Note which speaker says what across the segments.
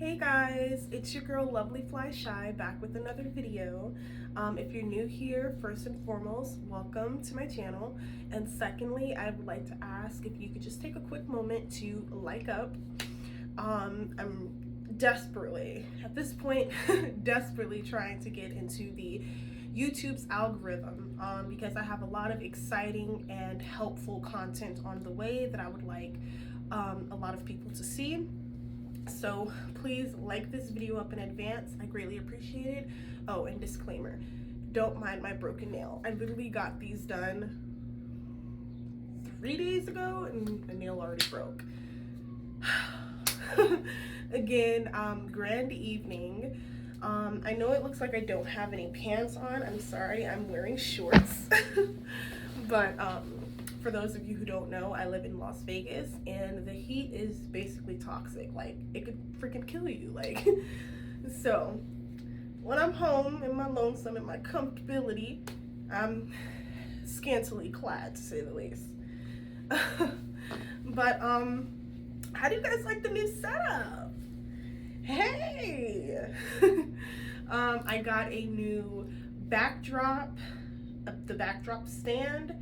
Speaker 1: Hey guys, it's your girl Lovely Fly Shy back with another video. If you're new here, first and foremost, welcome to my channel. And secondly, I would like to ask if you could just take a quick moment to like up. I'm desperately, at this point, desperately trying to get into the YouTube's algorithm because I have a lot of exciting and helpful content on the way that I would like a lot of people to see. So please like this video up in advance. I greatly appreciate it. Oh, and disclaimer, don't mind my broken nail. I literally got these done 3 days ago and the nail already broke. Again, grand evening. I know it looks like I don't have any pants on. I'm sorry, I'm wearing shorts. But for those of you who don't know, I live in Las Vegas and the heat is basically toxic. Like, it could freaking kill you. Like, so when I'm home in my lonesome and my comfortability, I'm scantily clad, to say the least. But how do you guys like the new setup? Hey. I got a new backdrop, the backdrop stand.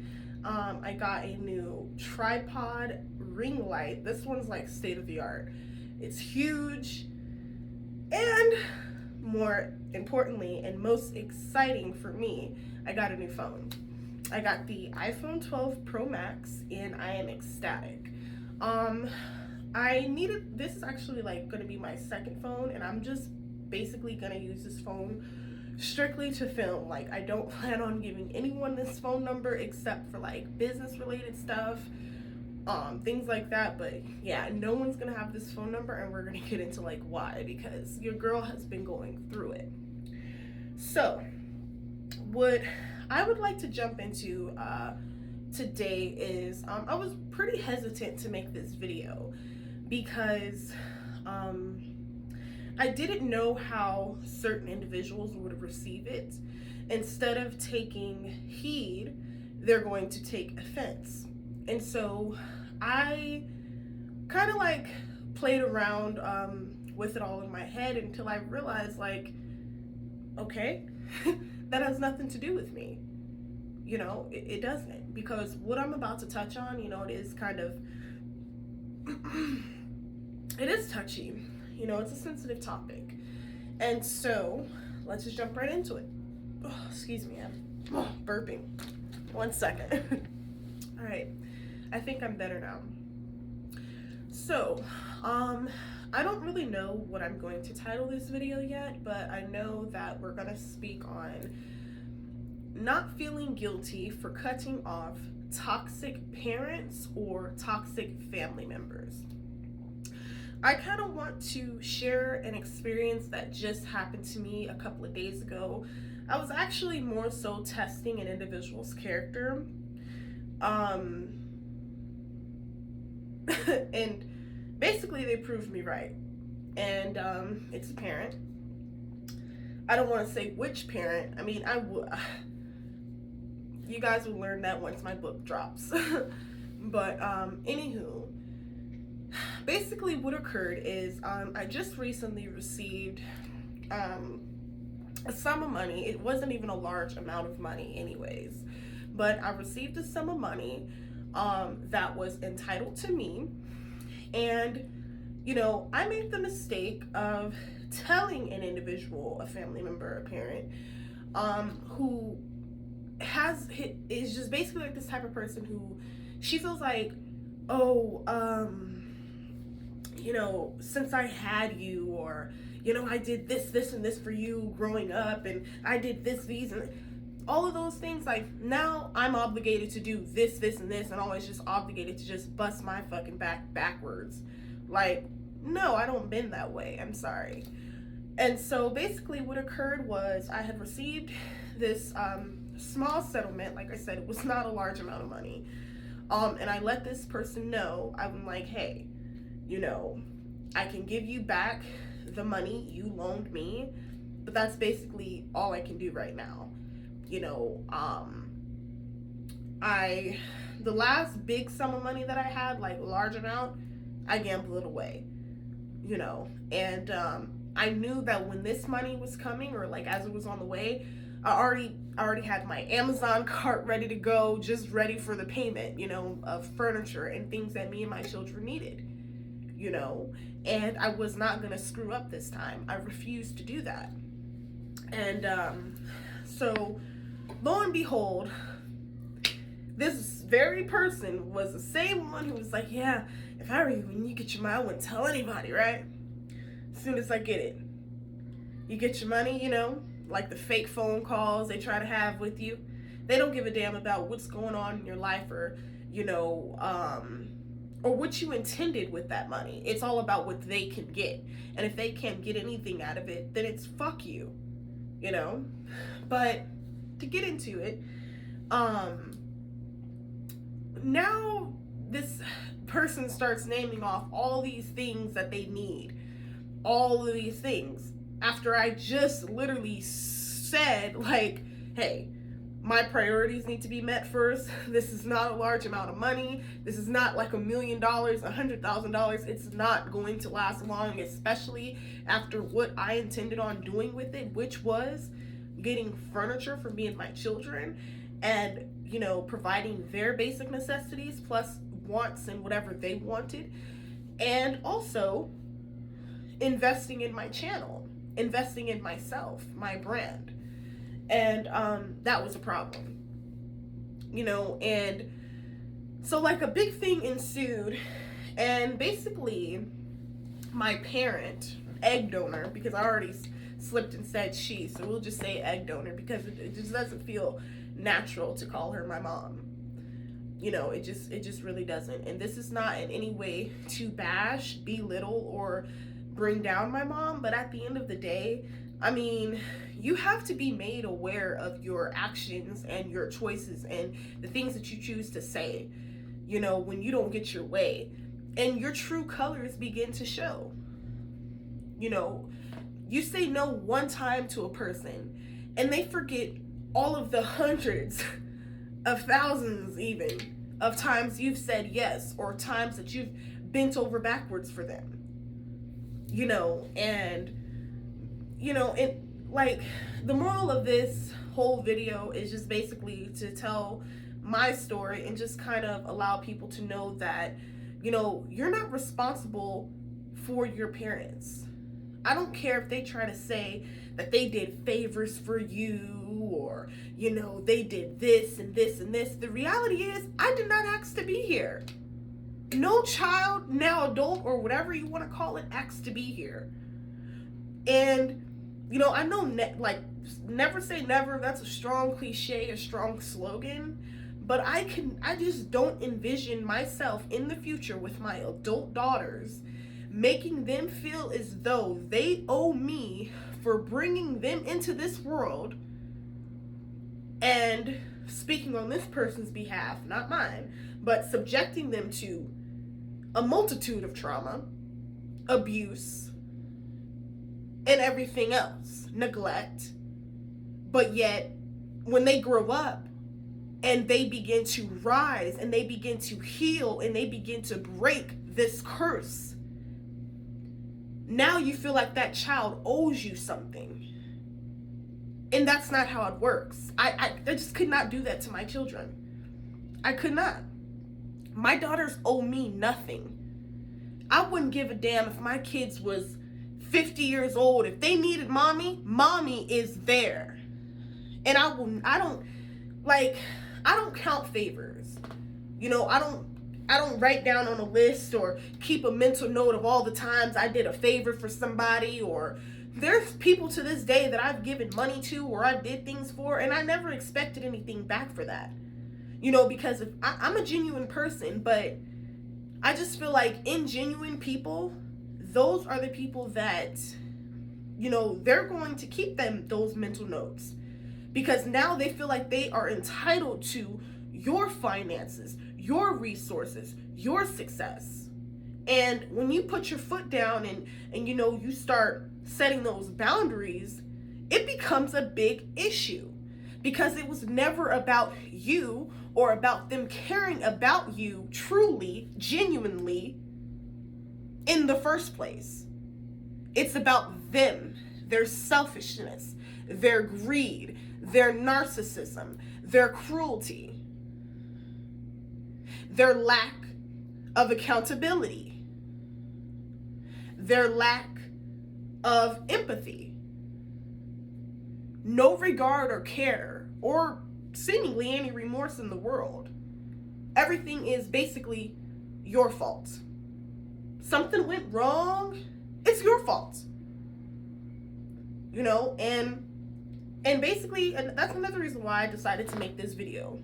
Speaker 1: I got a new tripod ring light. This one's like state of the art. It's huge. And more importantly and most exciting for me, I got a new phone. I got the iPhone 12 Pro Max and I am ecstatic. This is actually like gonna be my second phone, and I'm just basically gonna use this phone strictly to film. Like, I don't plan on giving anyone this phone number except for like business related stuff, things like that. But yeah, no one's gonna have this phone number, and we're gonna get into like why, because your girl has been going through it. So what I would like to jump into today is I was pretty hesitant to make this video because I didn't know how certain individuals would receive it. Instead of taking heed, they're going to take offense. And so I kind of like played around with it all in my head until I realized, like, okay, that has nothing to do with me. You know, it doesn't, because what I'm about to touch on, you know, it is kind of, it is touchy. You know, it's a sensitive topic. And so let's just jump right into it. Oh, excuse me, I'm burping. 1 second. All right, I think I'm better now. So, I don't really know what I'm going to title this video yet, but I know that we're gonna speak on not feeling guilty for cutting off toxic parents or toxic family members. I kind of want to share an experience that just happened to me a couple of days ago. I was actually more so testing an individual's character. And basically they proved me right. And it's a parent. I don't want to say which parent. I mean, you guys will learn that once my book drops. But anywho, basically what occurred is I just recently received a sum of money. It wasn't even a large amount of money anyways, but I received a sum of money that was entitled to me. And you know, I made the mistake of telling an individual, a family member, a parent, who is just basically like this type of person who she feels like, oh, you know, since I had you, or, you know, I did this, and this for you growing up, and I did these, and all of those things. Like, now I'm obligated to do this, and this, and always just obligated to just bust my fucking back backwards. Like, no, I don't bend that way. I'm sorry. And so basically what occurred was I had received this small settlement. Like I said, it was not a large amount of money. And I let this person know, I'm like, hey, you know, I can give you back the money you loaned me, but that's basically all I can do right now. You know, the last big sum of money that I had, like large amount, I gambled it away. And I knew that when this money was coming, or like as it was on the way, I already had my Amazon cart ready to go, just ready for the payment, of furniture and things that me and my children needed, you know, and I was not gonna screw up this time. I refused to do that. And so lo and behold, this very person was the same one who was like, yeah, if I were you, when you get your money, I wouldn't tell anybody, right? As soon as I get it, you get your money, like the fake phone calls they try to have with you. They don't give a damn about what's going on in your life, or, or what you intended with that money. It's all about what they can get. And if they can't get anything out of it, then it's fuck you, But to get into it, now this person starts naming off all these things that they need, all of these things, after I just literally said, like, hey, my priorities need to be met first. This is not a large amount of money. This is not like $1 million, $100,000. It's not going to last long, especially after what I intended on doing with it, which was getting furniture for me and my children, and providing their basic necessities plus wants and whatever they wanted, and also investing in my channel, investing in myself, my brand. And that was a problem, and so like a big thing ensued. And basically my parent, egg donor, because I already slipped and said she, so we'll just say egg donor, because it just doesn't feel natural to call her my mom. It just really doesn't. And this is not in any way to bash, belittle, or bring down my mom, but at the end of the day, I mean, you have to be made aware of your actions and your choices and the things that you choose to say, when you don't get your way, and your true colors begin to show. You say no one time to a person and they forget all of the hundreds of thousands even of times you've said yes, or times that you've bent over backwards for them. And it, like, the moral of this whole video is just basically to tell my story and just kind of allow people to know that, you're not responsible for your parents. I don't care if they try to say that they did favors for you, or, they did this and this and this. The reality is, I did not ask to be here. No child, now adult, or whatever you want to call it, asked to be here. And, I know, never say never. That's a strong cliche, a strong slogan. But I just don't envision myself in the future with my adult daughters making them feel as though they owe me for bringing them into this world, and speaking on this person's behalf, not mine, but subjecting them to a multitude of trauma, abuse, and everything else, neglect. But yet, when they grow up and they begin to rise and they begin to heal and they begin to break this curse, now you feel like that child owes you something. And that's not how it works. I just could not do that to my children. I could not. My daughters owe me nothing. I wouldn't give a damn if my kids was 50 years old. If they needed mommy, mommy is there. And I don't count favors. I don't write down on a list or keep a mental note of all the times I did a favor for somebody, or there's people to this day that I've given money to or I did things for, and I never expected anything back for that. Because if I'm a genuine person, but I just feel like ingenuine people, those are the people that, they're going to keep those mental notes, because now they feel like they are entitled to your finances, your resources, your success. And when you put your foot down and you start setting those boundaries, it becomes a big issue, because it was never about you or about them caring about you truly, genuinely. in the first place. It's about them, their selfishness, their greed, their narcissism, their cruelty, their lack of accountability, their lack of empathy, no regard or care, or seemingly any remorse in the world. Everything is basically your fault. Something went wrong, it's your fault. You know, and basically, and that's another reason why I decided to make this video.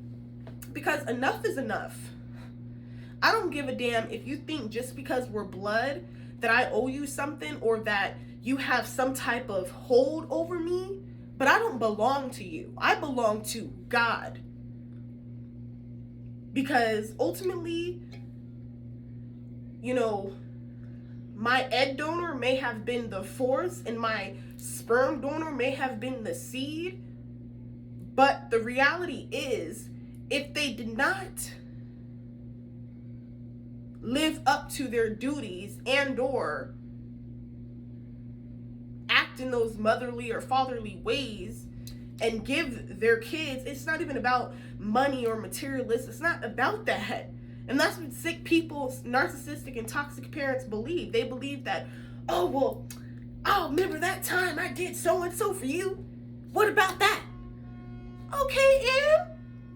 Speaker 1: Because enough is enough. I don't give a damn if you think just because we're blood that I owe you something, or that you have some type of hold over me, but I don't belong to you. I belong to God. Because ultimately, you know, my egg donor may have been the force and my sperm donor may have been the seed, but the reality is, if they did not live up to their duties and or act in those motherly or fatherly ways and give their kids, it's not even about money or materialism. It's not about that. And that's what sick people, narcissistic and toxic parents believe. They believe that, oh, well, oh, remember that time I did so-and-so for you? What about that? Okay, and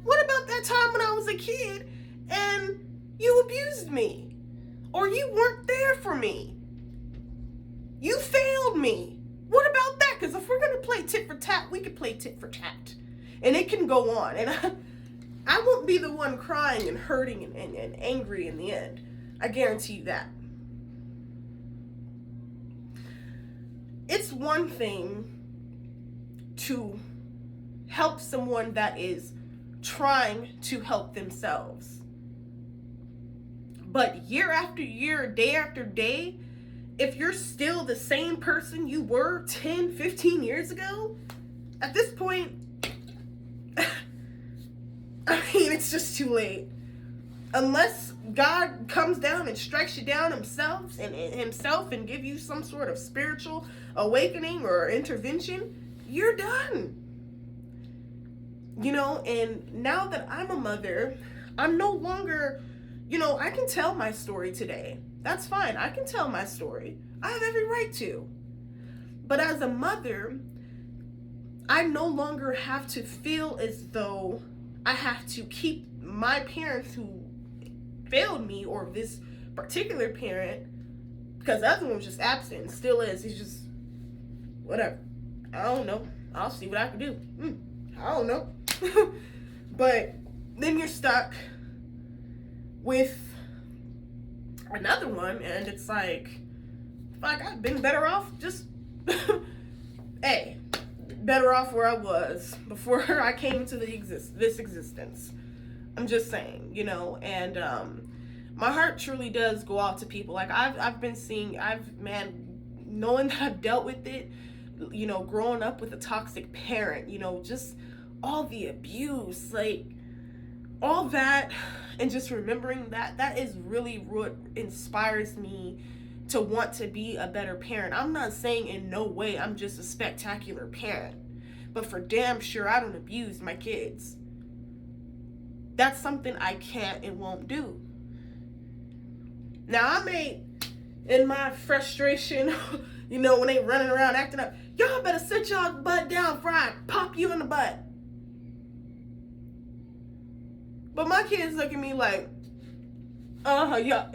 Speaker 1: what about that time when I was a kid and you abused me? Or you weren't there for me? You failed me. What about that? Because if we're going to play tit for tat, we can play tit for tat. And it can go on. And I won't be the one crying and hurting and angry in the end. I guarantee you that. It's one thing to help someone that is trying to help themselves. But year after year, day after day, if you're still the same person you were 10, 15 years ago, at this point, I mean, it's just too late. Unless God comes down and strikes you down himself and give you some sort of spiritual awakening or intervention, you're done. You know, and now that I'm a mother, I'm no longer, you know, I can tell my story today. That's fine. I can tell my story. I have every right to. But as a mother, I no longer have to feel as though I have to keep my parents who failed me, or this particular parent, because the other one was just absent and still is. He's just, whatever. I don't know. I'll see what I can do. I don't know. But then you're stuck with another one, and it's like, fuck, I've been better off just, hey, better off where I was before I came to this existence. I'm just saying, you know, and my heart truly does go out to people. Like I've been seeing, knowing that I've dealt with it, you know, growing up with a toxic parent, you know, just all the abuse, like all that, and just remembering that is really what inspires me to want to be a better parent. I'm not saying in no way I'm just a spectacular parent, but for damn sure I don't abuse my kids. That's something I can't and won't do. Now I may, in my frustration, you know, when they running around acting up, y'all better sit y'all butt down before I pop you in the butt. But my kids look at me like, yeah,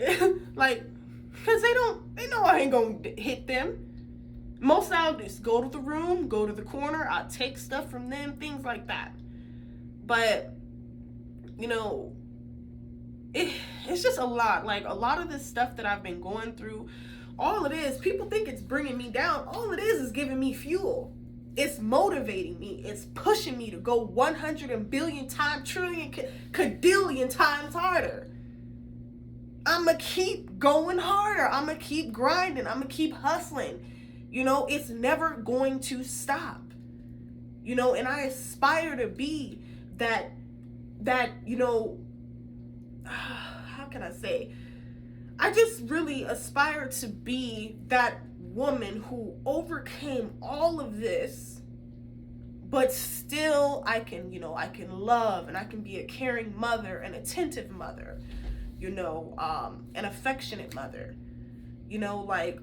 Speaker 1: like, because they know I ain't gonna hit them. Most I'll just go to the room, go to the corner, I'll take stuff from them, things like that. But, you know, it's just a lot. Like, a lot of this stuff that I've been going through, all it is, people think it's bringing me down. All it is giving me fuel. It's motivating me. It's pushing me to go 100 billion times, trillion, cadillion times harder. I'm going to keep going harder. I'm going to keep grinding. I'm going to keep hustling. You know, it's never going to stop. You know, and I aspire to be that, you know, how can I say? I just really aspire to be that woman who overcame all of this, but still I can love, and I can be a caring mother, an attentive mother, an affectionate mother. Like,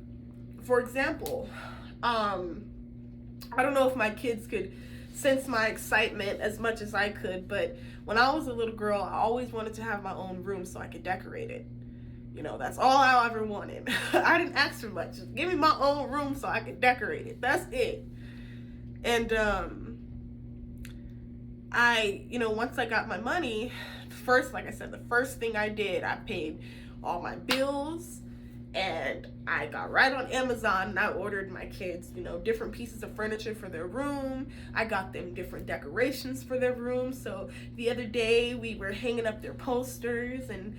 Speaker 1: for example, I don't know if my kids could sense my excitement as much as I could, but when I was a little girl, I always wanted to have my own room so I could decorate it. That's all I ever wanted. I didn't ask for much. Just give me my own room so I could decorate it. That's it. And once I got my money, first, like I said, the first thing I did, I paid all my bills, and I got right on Amazon and I ordered my kids, different pieces of furniture for their room. I got them different decorations for their room. So the other day we were hanging up their posters, and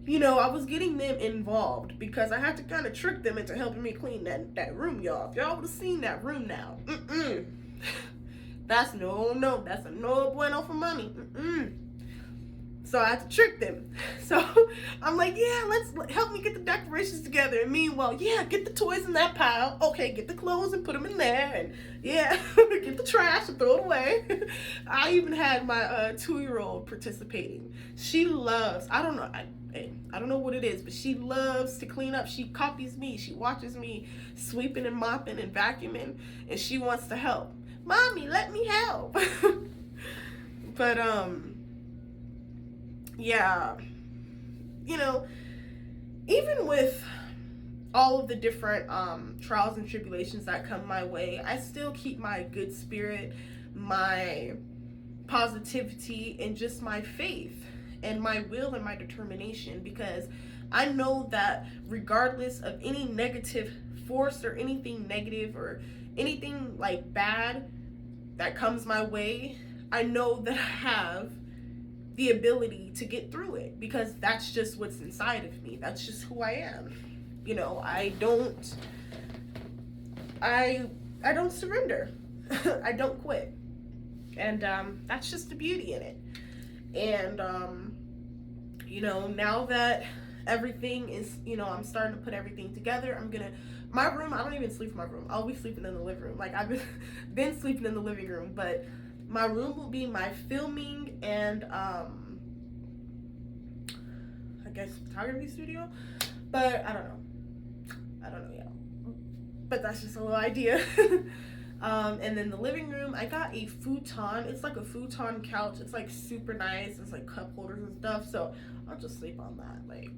Speaker 1: I was getting them involved because I had to kind of trick them into helping me clean that room, y'all. If y'all would have seen that room now, that's that's a no bueno for money. So I had to trick them. So I'm like, yeah, let's help me get the decorations together. And meanwhile, yeah, get the toys in that pile. Okay, get the clothes and put them in there. And yeah, get the trash and throw it away. I even had my 2-year-old participating. She loves, I don't know what it is, but she loves to clean up. She copies me. She watches me sweeping and mopping and vacuuming, and she wants to help. Mommy, let me help. But yeah, even with all of the different trials and tribulations that come my way, I still keep my good spirit, my positivity, and just my faith and my will and my determination, because I know that regardless of any negative force or anything negative or anything like bad that comes my way, I know that I have the ability to get through it, because that's just what's inside of me. That's just who I am. I don't surrender. I don't quit. And that's just the beauty in it. And now that everything is, I'm starting to put everything together, my room, I don't even sleep in my room. I'll be sleeping in the living room. Like, I've been sleeping in the living room, but my room will be my filming and I guess photography studio, but I don't know yet. But that's just a little idea. And then the living room, I got a futon. It's like a futon couch. It's like super nice. It's like cup holders and stuff. So I'll just sleep on that. Like,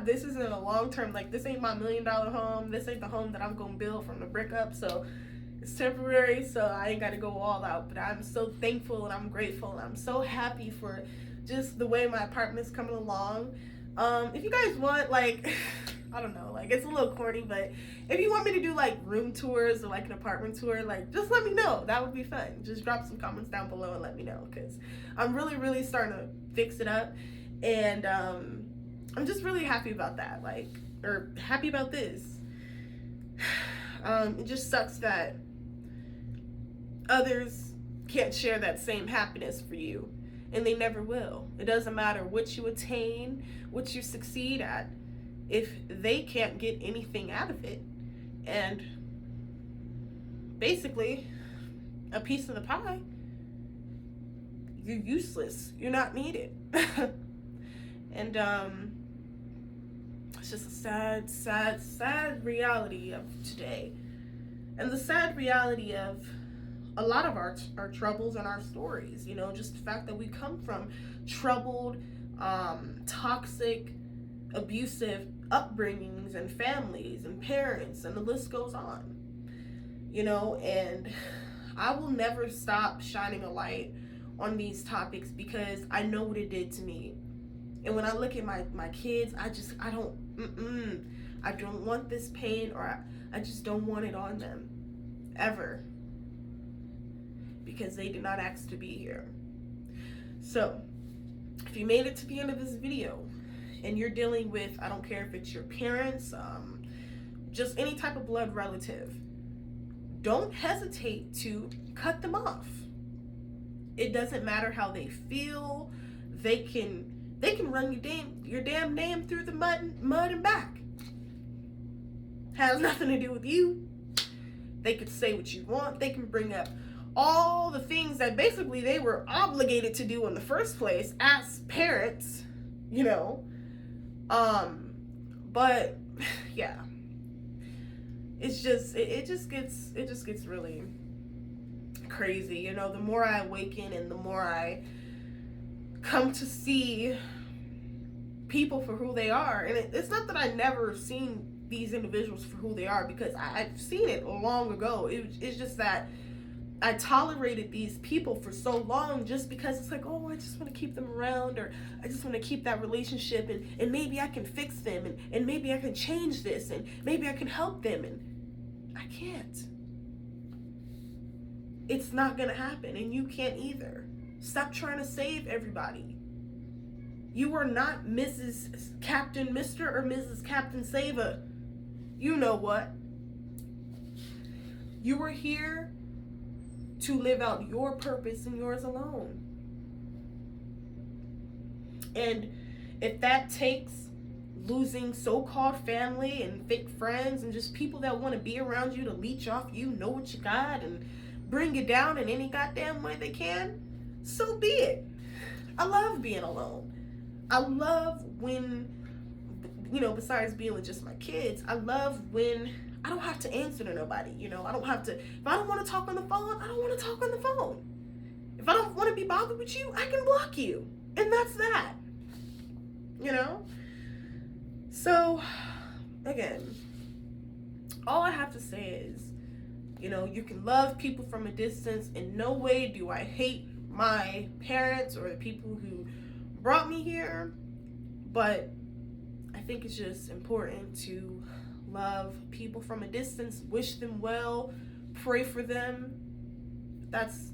Speaker 1: this isn't a long term. Like, this ain't my $1 million home. This ain't the home that I'm gonna build from the brick up. So it's temporary, so I ain't got to go all out. But I'm so thankful and I'm grateful and I'm so happy for just the way my apartment's coming along. If you guys want, like, I don't know, like, it's a little corny, but if you want me to do like room tours or like an apartment tour, like, just let me know. That would be fun. Just drop some comments down below and let me know, because I'm really starting to fix it up, and I'm just really happy about that, or happy about this. It just sucks that others can't share that same happiness for you, and they never will. It doesn't matter what you attain, what you succeed at, if they can't get anything out of it. And basically, a piece of the pie, you're useless. You're not needed. And it's just a sad reality of today. And the sad reality of a lot of our troubles and our stories, just the fact that we come from troubled, toxic, abusive upbringings and families and parents, and the list goes on. And I will never stop shining a light on these topics, because I know what it did to me. And when I look at my kids, I don't want this pain, or I just don't want it on them, ever. Because they did not ask to be here. So, if you made it to the end of this video, and you're dealing with, I don't care if it's your parents, just any type of blood relative, don't hesitate to cut them off. It doesn't matter how they feel. They can run your damn name through the mud and back. Has nothing to do with you. They could say what you want. They can bring up all the things that basically they were obligated to do in the first place as parents, you know. But yeah, it's just it just gets really crazy, you know. The more I awaken and the more I come to see people for who they are, and it's not that I never seen these individuals for who they are, because I've seen it long ago. It's just that I tolerated these people for so long just because it's like, oh, I just want to keep them around, or I just want to keep that relationship, and maybe I can fix them, and maybe I can change this, and maybe I can help them, and I can't. It's not gonna happen, and you can't either. Stop trying to save everybody. You are not Mrs. Captain, Mr. or Mrs. Captain Saver. You know what? You are here to live out your purpose and yours alone. And if that takes losing so-called family and fake friends and just people that want to be around you to leech off you, know what you got, and bring you down in any goddamn way they can, so be it. I love being alone. I love when, you know, besides being with just my kids, I love when I don't have to answer to nobody, you know. I don't have to, if I don't want to talk on the phone, I don't want to talk on the phone. If I don't want to be bothered with you, I can block you. And that's that, you know. So, again, all I have to say is, you know, you can love people from a distance. In no way do I hate my parents or the people who brought me here, but I think it's just important to love people from a distance, wish them well, pray for them. That's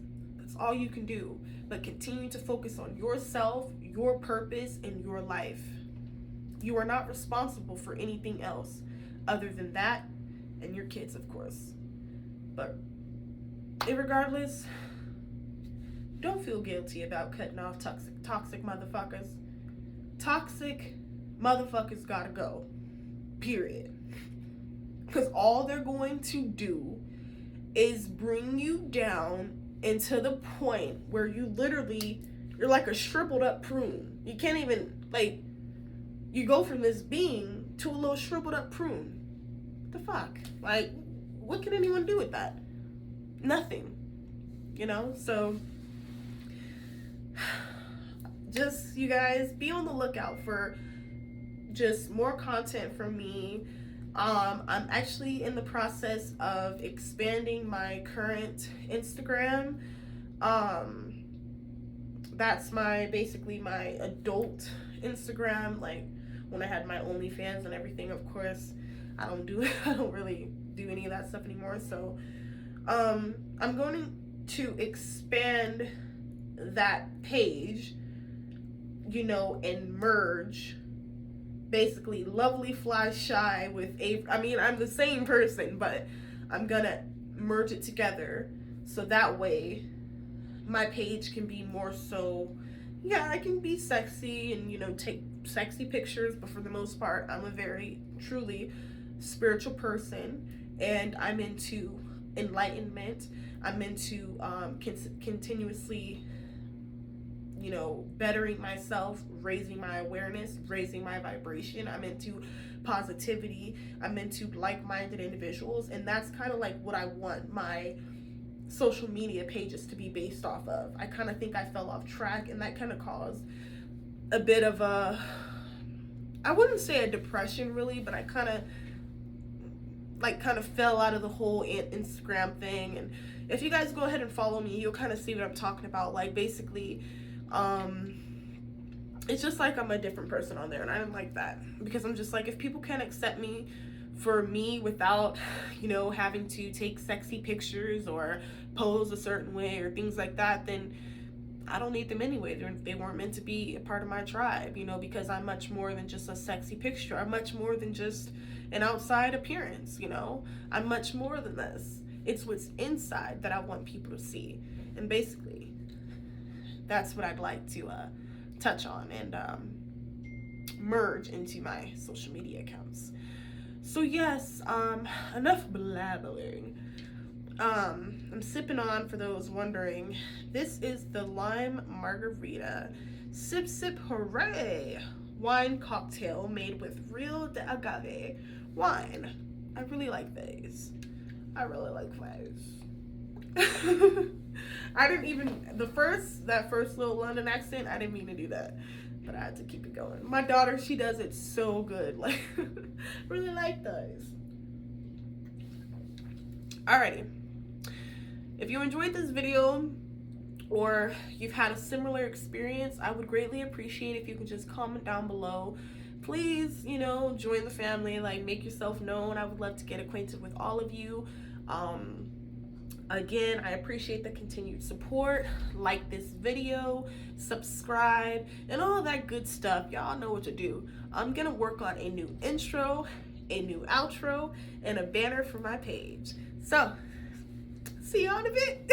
Speaker 1: all you can do. But continue to focus on yourself, your purpose, and your life. You are not responsible for anything else other than that and your kids, of course. But irregardless, don't feel guilty about cutting off toxic motherfuckers. Toxic motherfuckers gotta go. Period. Because all they're going to do is bring you down into the point where you're like a shriveled up prune. You can't even, like, you go from this being to a little shriveled up prune. What the fuck? Like, what can anyone do with that? Nothing. You know? So, just, you guys, be on the lookout for just more content from me. I'm actually in the process of expanding my current Instagram. That's basically my adult Instagram. Like, when I had my OnlyFans and everything, of course, I don't really do any of that stuff anymore. So, I'm going to expand that page, you know, and merge basically Lovely Fly Shy with I'm the same person, but I'm gonna merge it together so that way my page can be more so, yeah, I can be sexy and, you know, take sexy pictures, but for the most part, I'm a very truly spiritual person, and I'm into enlightenment. I'm into continuously, you know, bettering myself, raising my awareness, raising my vibration. I'm into positivity. I'm into like-minded individuals, and that's kind of like what I want my social media pages to be based off of. I kind of think I fell off track, and that kind of caused a bit of I wouldn't say a depression really, but I kind of fell out of the whole Instagram thing. And if you guys go ahead and follow me, you'll kind of see what I'm talking about. Like, basically, it's just like I'm a different person on there, and I don't like that, because I'm just like, if people can't accept me for me without, you know, having to take sexy pictures or pose a certain way or things like that, then I don't need them anyway. They weren't meant to be a part of my tribe, you know, because I'm much more than just a sexy picture. I'm much more than just an outside appearance, you know. I'm much more than this. It's what's inside that I want people to see. And basically, that's what I'd like to touch on and merge into my social media accounts. So yes, enough blabbering. I'm sipping on, for those wondering, this is the lime margarita sip sip hooray wine cocktail made with real de agave wine. I really like these. I really like these. I didn't even, that first little London accent, I didn't mean to do that, but I had to keep it going. My daughter, she does it so good. Like, really like those. Alrighty. If you enjoyed this video or you've had a similar experience, I would greatly appreciate if you could just comment down below. Please, you know, join the family, like make yourself known. I would love to get acquainted with all of you. Again, I appreciate the continued support. Like this video, subscribe, and all that good stuff. Y'all know what to do. I'm gonna work on a new intro, a new outro, and a banner for my page. So, see y'all in a bit.